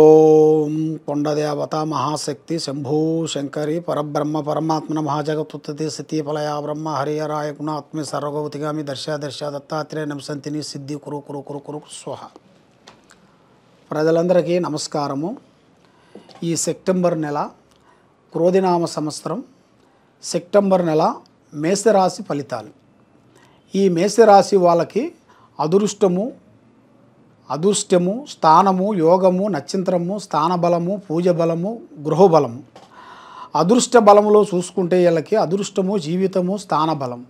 ఓం కొండదేవత మహాశక్తి శంభూ శంకరి పరబ్రహ్మ పరమాత్మన మహాజగత్తుత్తి స్థితి ఫలయా బ్రహ్మ హరియరాయ గుణాత్మి సర్వగౌతిగామి దర్శ దత్తాత్రేయ నమసంతిని సిద్ధి కురు కురు కురు కురు స్వహ. ప్రజలందరికీ నమస్కారము. ఈ సెప్టెంబర్ నెల క్రోధినామ సంవత్సరం సెప్టెంబర్ నెల మేషరాశి ఫలితాలు. ఈ మేషరాశి వాళ్ళకి అదృష్టము, స్థానము, యోగము, నక్షత్రము, స్థానబలము, పూజ బలము, గృహబలము. అదృష్ట బలములో చూసుకుంటే వీళ్ళకి అదృష్టము, జీవితము, స్థానబలం.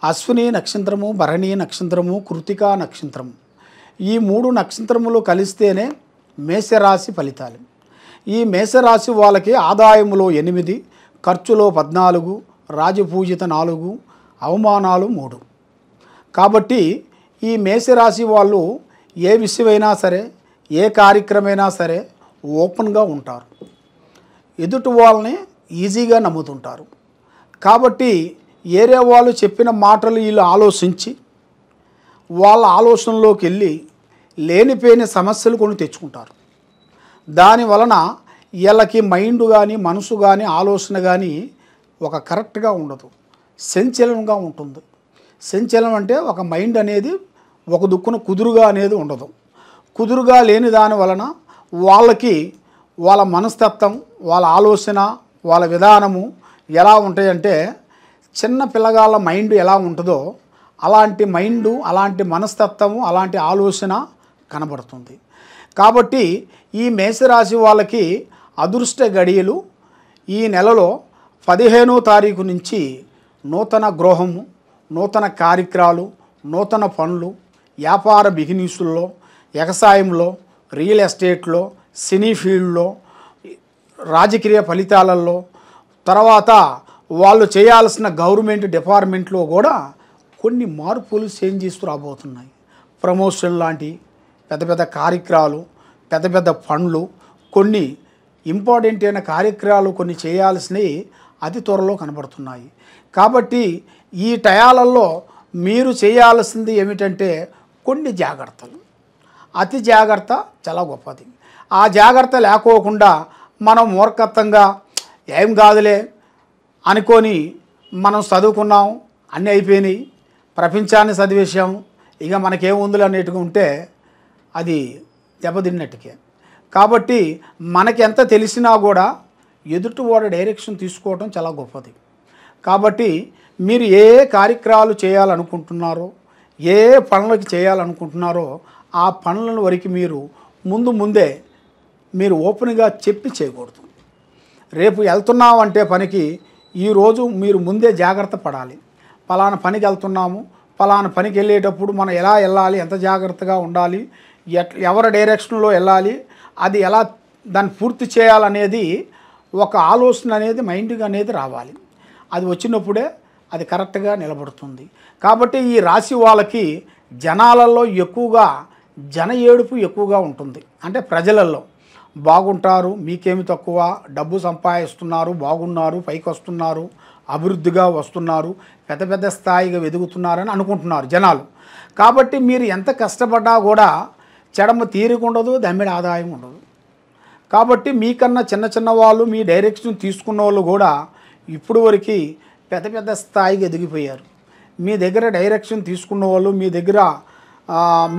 అశ్విని నక్షత్రము, భరణి నక్షత్రము, కృతికా నక్షత్రము, ఈ 3 నక్షత్రములు కలిస్తేనే మేషరాశి ఫలితాలు. ఈ మేషరాశి వాళ్ళకి ఆదాయములో 8, ఖర్చులో 14, రాజపూజిత 4, అవమానాలు 3. కాబట్టి ఈ మేషరాశి వాళ్ళు ఏ విషయమైనా సరే, ఏ కార్యక్రమైనా సరే ఓపెన్గా ఉంటారు. ఎదుటి వాళ్ళని ఈజీగా నమ్ముతుంటారు. కాబట్టి ఏరే వాళ్ళు చెప్పిన మాటలు వీళ్ళు ఆలోచించి వాళ్ళ ఆలోచనలోకి వెళ్ళి లేనిపోయిన సమస్యలు కొన్ని తెచ్చుకుంటారు. దాని వలన వీళ్ళకి మైండ్ కానీ, మనసు కానీ, ఆలోచన కానీ ఒక కరెక్ట్గా ఉండదు, సంచలనంగా ఉంటుంది. సంచలనం అంటే ఒక మైండ్ అనేది ఒక దుక్కున కుదురుగా అనేది ఉండదు. కుదురుగా లేని దాని వలన వాళ్ళకి వాళ్ళ మనస్తత్వం, వాళ్ళ ఆలోచన, వాళ్ళ విధానము ఎలా ఉంటాయంటే చిన్న పిల్లగాళ్ళ మైండ్ ఎలా ఉంటుందో అలాంటి మైండు, అలాంటి మనస్తత్వము, అలాంటి ఆలోచన కనబడుతుంది. కాబట్టి ఈ మేషరాశి వాళ్ళకి అదృష్ట గడియలు ఈ నెలలో 15వ తారీఖు నుంచి నూతన గృహము, నూతన కార్యక్రమాలు, నూతన పనులు, వ్యాపార బిజినెస్ల్లో, వ్యవసాయంలో, రియల్ ఎస్టేట్లో, సినీ ఫీల్డ్లో, రాజకీయ ఫలితాలలో, తర్వాత వాళ్ళు చేయాల్సిన గవర్నమెంట్ డిపార్ట్మెంట్లో కూడా కొన్ని మార్పులు చేంజెస్ రాబోతున్నాయి. ప్రమోషన్ లాంటి పెద్ద పెద్ద కార్యక్రమాలు, పెద్ద పెద్ద పనులు, కొన్ని ఇంపార్టెంట్ అయిన కార్యక్రమాలు కొన్ని చేయాల్సినవి అతి త్వరలో కనబడుతున్నాయి. కాబట్టి ఈ టయాలలో మీరు చేయాల్సింది ఏమిటంటే కొన్ని జాగ్రత్తలు. అతి జాగ్రత్త చాలా గొప్పది. ఆ జాగ్రత్త లేకోకుండా మనం మూర్ఖత్వంగా ఏం కాదులే అనుకొని మనం చదువుకున్నాం, అన్నీ అయిపోయినాయి, ప్రపంచాన్ని చదివేసాం, ఇక మనకేముందులు అనేట్టుగా ఉంటే అది దెబ్బతిన్నట్టుకే. కాబట్టి మనకి ఎంత తెలిసినా కూడా ఎదుటివాడు డైరెక్షన్ తీసుకోవడం చాలా గొప్పది. కాబట్టి మీరు ఏ కార్యక్రమాలు చేయాలనుకుంటున్నారో, ఏ పనులకి చేయాలనుకుంటున్నారో ఆ పనుల వరకు మీరు ముందే మీరు ఓపెన్గా చెప్పి చేయకూడదు. రేపు వెళ్తున్నామంటే పనికి ఈరోజు మీరు ముందే జాగ్రత్త పడాలి. పలానా పనికి వెళ్తున్నాము, పలానా పనికి వెళ్ళేటప్పుడు మనం ఎలా వెళ్ళాలి, ఎంత జాగ్రత్తగా ఉండాలి, ఎవరి డైరెక్షన్లో వెళ్ళాలి, అది ఎలా దాన్ని పూర్తి చేయాలనేది ఒక ఆలోచన అనేది మైండ్గా అనేది రావాలి. అది వచ్చినప్పుడే అది కరెక్ట్గా నిలబడుతుంది. కాబట్టి ఈ రాశి వాళ్ళకి జనాలలో ఎక్కువగా జన ఏడుపు ఎక్కువగా ఉంటుంది. అంటే ప్రజలలో బాగుంటారు, మీకేమి తక్కువ, డబ్బు సంపాదిస్తున్నారు, బాగున్నారు, పైకి వస్తున్నారు, అభివృద్ధిగా వస్తున్నారు, పెద్ద పెద్ద స్థాయిగా ఎదుగుతున్నారని అనుకుంటున్నారు జనాలు. కాబట్టి మీరు ఎంత కష్టపడ్డా కూడా చెడమ తీరికుండదు, దమ్మిడి ఆదాయం ఉండదు. కాబట్టి మీకన్నా చిన్న వాళ్ళు, మీ డైరెక్షన్ తీసుకున్న వాళ్ళు కూడా ఇప్పుడు వరకు పెద్ద పెద్ద స్థాయికి ఎదిగిపోయారు. మీ దగ్గర డైరెక్షన్ తీసుకున్న వాళ్ళు, మీ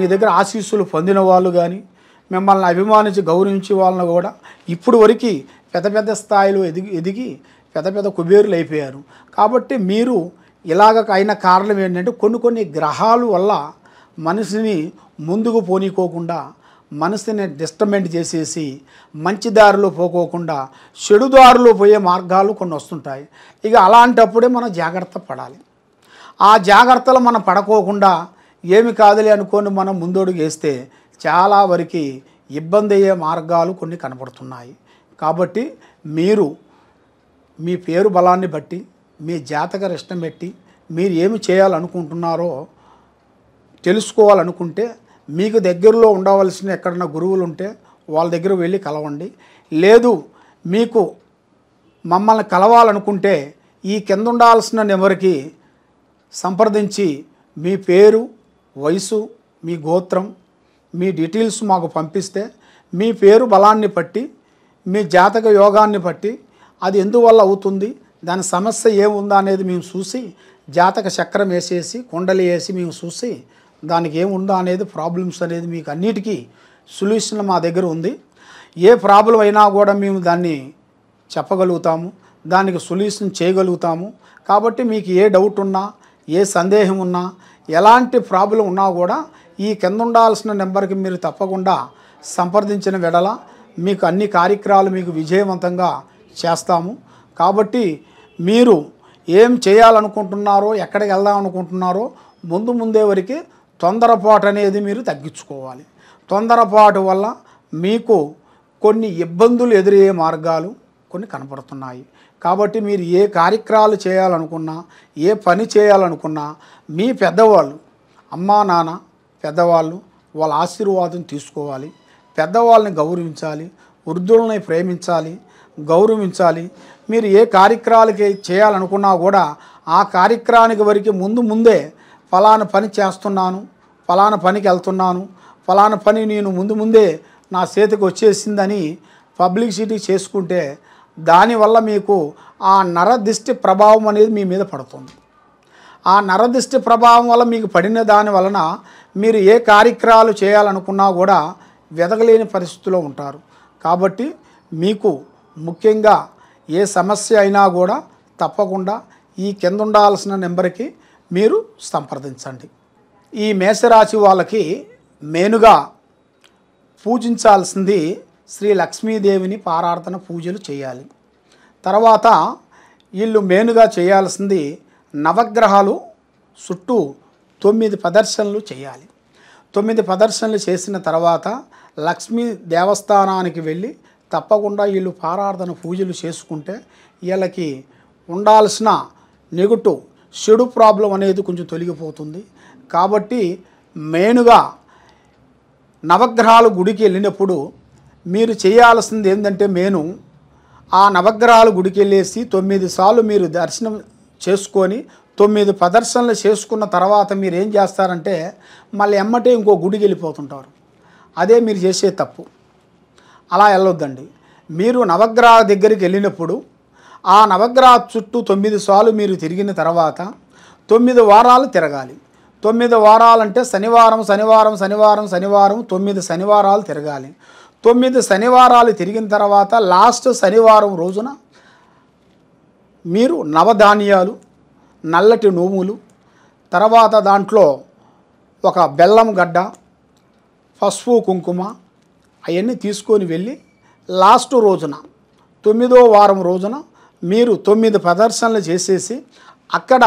దగ్గర ఆశీస్సులు పొందిన వాళ్ళు కానీ, మిమ్మల్ని అభిమానించి గౌరవించే వాళ్ళని కూడా ఇప్పుడు వరకు పెద్ద పెద్ద స్థాయిలో ఎదిగి పెద్ద పెద్ద కుబేరులు అయిపోయారు. కాబట్టి మీరు ఇలాగ అయిన కారణం ఏంటంటే కొన్ని గ్రహాల వల్ల మనిషిని ముందుకు పోనీకోకుండా, మనసుని డిస్టర్బెంట్ చేసేసి మంచి దారిలో పోకోకుండా చెడు దారిలో పోయే మార్గాలు కొన్ని వస్తుంటాయి. ఇక అలాంటప్పుడే మనం జాగ్రత్త పడాలి. ఆ జాగ్రత్తలు మనం పడకోకుండా ఏమి కాదులే అనుకొని మనం ముందడుగు వేస్తే చాలా వరకు ఇబ్బంది అయ్యే మార్గాలు కొన్ని కనపడుతున్నాయి. కాబట్టి మీరు మీ పేరు బలాన్ని బట్టి, మీ జాతక ఇష్టం పెట్టి మీరు ఏమి చేయాలనుకుంటున్నారో తెలుసుకోవాలనుకుంటే మీకు దగ్గరలో ఉండవలసిన ఎక్కడన్నా గురువులు ఉంటే వాళ్ళ దగ్గర వెళ్ళి కలవండి. లేదు మీకు మమ్మల్ని కలవాలనుకుంటే ఈ కింద ఉండాల్సిన నెంబర్కి సంప్రదించి మీ పేరు, వయసు, మీ గోత్రం, మీ డీటెయిల్స్ మాకు పంపిస్తే మీ పేరు బలాన్ని బట్టి, మీ జాతక యోగాన్ని బట్టి అది ఎందువల్ల అవుతుంది, దాని సమస్య ఏముందా అనేది మేము చూసి జాతక చక్రం వేసేసి కుండలి వేసి మేము చూసి దానికి ఏముందా అనేది ప్రాబ్లమ్స్ అనేది మీకు అన్నిటికీ సొల్యూషన్ మా దగ్గర ఉంది. ఏ ప్రాబ్లం అయినా కూడా మేము దాన్ని చెప్పగలుగుతాము, దానికి సొల్యూషన్ చేయగలుగుతాము. కాబట్టి మీకు ఏ డౌట్ ఉన్నా, ఏ సందేహం ఉన్నా, ఎలాంటి ప్రాబ్లం ఉన్నా కూడా ఈ కింద ఉండాల్సిన నెంబర్కి మీరు తప్పకుండా సంప్రదించిన వెడల మీకు అన్ని కార్యక్రమాలు మీకు విజయవంతంగా చేస్తాము. కాబట్టి మీరు ఏం చేయాలనుకుంటున్నారో, ఎక్కడికి వెళ్దాం అనుకుంటున్నారో ముందే వరకు తొందరపాటు అనేది మీరు తగ్గించుకోవాలి. తొందరపాటు వల్ల మీకు కొన్ని ఇబ్బందులు ఎదురయ్యే మార్గాలు కొన్ని కనపడుతున్నాయి. కాబట్టి మీరు ఏ కార్యక్రమాలు చేయాలనుకున్నా, ఏ పని చేయాలనుకున్నా మీ పెద్దవాళ్ళు, అమ్మా నాన్న పెద్దవాళ్ళు వాళ్ళ ఆశీర్వాదం తీసుకోవాలి. పెద్దవాళ్ళని గౌరవించాలి, వృద్ధులని ప్రేమించాలి, గౌరవించాలి. మీరు ఏ కార్యక్రమాలకి చేయాలనుకున్నా కూడా ఆ కార్యక్రమానికి వరకు ముందే ఫలానా పని చేస్తున్నాను, ఫలానా పనికి వెళ్తున్నాను, ఫలానా పని నేను ముందే నా చేతికి వచ్చేసిందని పబ్లిసిటీ చేసుకుంటే దానివల్ల మీకు ఆ నరదిష్టి ప్రభావం అనేది మీ మీద పడుతుంది. ఆ నరదిష్టి ప్రభావం వల్ల మీకు పడిన దాని వలన మీరు ఏ కార్యక్రమాలు చేయాలనుకున్నా కూడా వెదగలేని పరిస్థితిలో ఉంటారు. కాబట్టి మీకు ముఖ్యంగా ఏ సమస్య అయినా కూడా తప్పకుండా ఈ కింద ఉండాల్సిన నెంబర్కి మీరు సంప్రదించండి. ఈ మేషరాశి వాళ్ళకి మెయిన్గా పూజించాల్సింది శ్రీ లక్ష్మీదేవిని పారార్థన పూజలు చేయాలి. తర్వాత వీళ్ళు మెయిన్గా చేయాల్సింది నవగ్రహాలు చుట్టూ 9 ప్రదర్శనలు చేయాలి. 9 ప్రదర్శనలు చేసిన తర్వాత లక్ష్మీ దేవస్థానానికి వెళ్ళి తప్పకుండా వీళ్ళు పారార్థన పూజలు చేసుకుంటే వీళ్ళకి ఉండాల్సిన నెగటివ్ చెడు ప్రాబ్లం అనేది కొంచెం తొలగిపోతుంది. కాబట్టి మెయిన్గా నవగ్రహాల గుడికి వెళ్ళినప్పుడు మీరు చేయాల్సింది ఏంటంటే ఆ నవగ్రహాల గుడికి వెళ్ళేసి 9 సార్లు మీరు దర్శనం చేసుకొని 9 ప్రదర్శనలు చేసుకున్న తర్వాత మీరు ఏం చేస్తారంటే మళ్ళీ ఎమ్మటే ఇంకో గుడికి వెళ్ళిపోతుంటారు. అదే మీరు చేసే తప్పు. అలా వెళ్ళొద్దండి. మీరు నవగ్రహ దగ్గరికి వెళ్ళినప్పుడు ఆ నవగ్రహ చుట్టూ 9 సార్లు మీరు తిరిగిన తర్వాత 9 వారాలు తిరగాలి. 9 వారాలంటే శనివారం 9 శనివారాలు తిరగాలి. 9 శనివారాలు తిరిగిన తర్వాత లాస్ట్ శనివారం రోజున మీరు నవధాన్యాలు, నల్లటి నోములు, తర్వాత దాంట్లో ఒక బెల్లం గడ్డ, పసుపు కుంకుమ అవన్నీ తీసుకొని వెళ్ళి లాస్ట్ రోజున 9వ వారం రోజున మీరు 9 ప్రదర్శనలు చేసేసి అక్కడ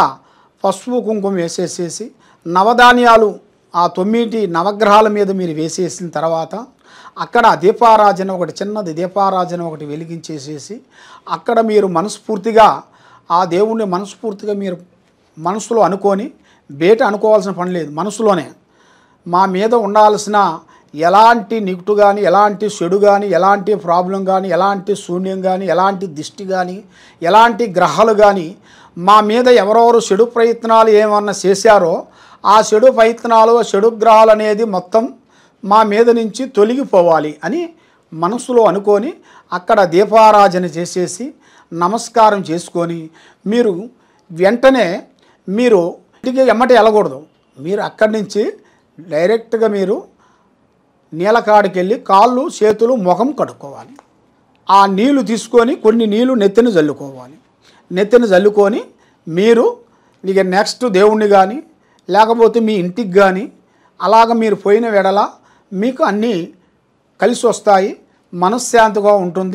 పసుపు కుంకుమ వేసేసేసి నవధాన్యాలు ఆ 9 నవగ్రహాల మీద మీరు వేసేసిన తర్వాత అక్కడ దీపారాజన ఒకటి చిన్నది దీపారాజన ఒకటి వెలిగించేసేసి అక్కడ మీరు మనస్ఫూర్తిగా ఆ దేవుణ్ణి మనస్ఫూర్తిగా మీరు మనసులో అనుకొని బయట అనుకోవాల్సిన పని లేదు. మనసులోనే మా మీద ఉండాల్సిన ఎలాంటి నెగటివ్ కానీ, ఎలాంటి చెడు కానీ, ఎలాంటి ప్రాబ్లం కానీ, ఎలాంటి శూన్యం కానీ, ఎలాంటి దిష్టి కానీ, ఎలాంటి గ్రహాలు కానీ మా మీద ఎవరెవరు చెడు ప్రయత్నాలు ఏమన్నా చేశారో ఆ చెడు ప్రయత్నాలు, చెడు గ్రహాలు అనేది మొత్తం మా మీద నుంచి తొలగిపోవాలి అని మనసులో అనుకొని అక్కడ దీపారాజన చేసేసి నమస్కారం చేసుకొని మీరు వెంటనే మీరు ఇంటికి ఎమ్మటి వెళ్ళకూడదు. మీరు అక్కడి నుంచి డైరెక్ట్గా మీరు నీలకాడికి వెళ్ళి కాళ్ళు, చేతులు, ముఖం కడుక్కోవాలి. ఆ నీళ్లు తీసుకొని కొన్ని నీళ్లు నెత్తిన చల్లుకోవాలి. నెత్తిన చల్లుకొని మీరు ఇక నెక్స్ట్ దేవుణ్ణి కానీ లేకపోతే మీ ఇంటికి కానీ అలాగ మీరు పోయిన వెడల మీకు అన్నీ కలిసి వస్తాయి, మనశ్శాంతిగా ఉంటుంది.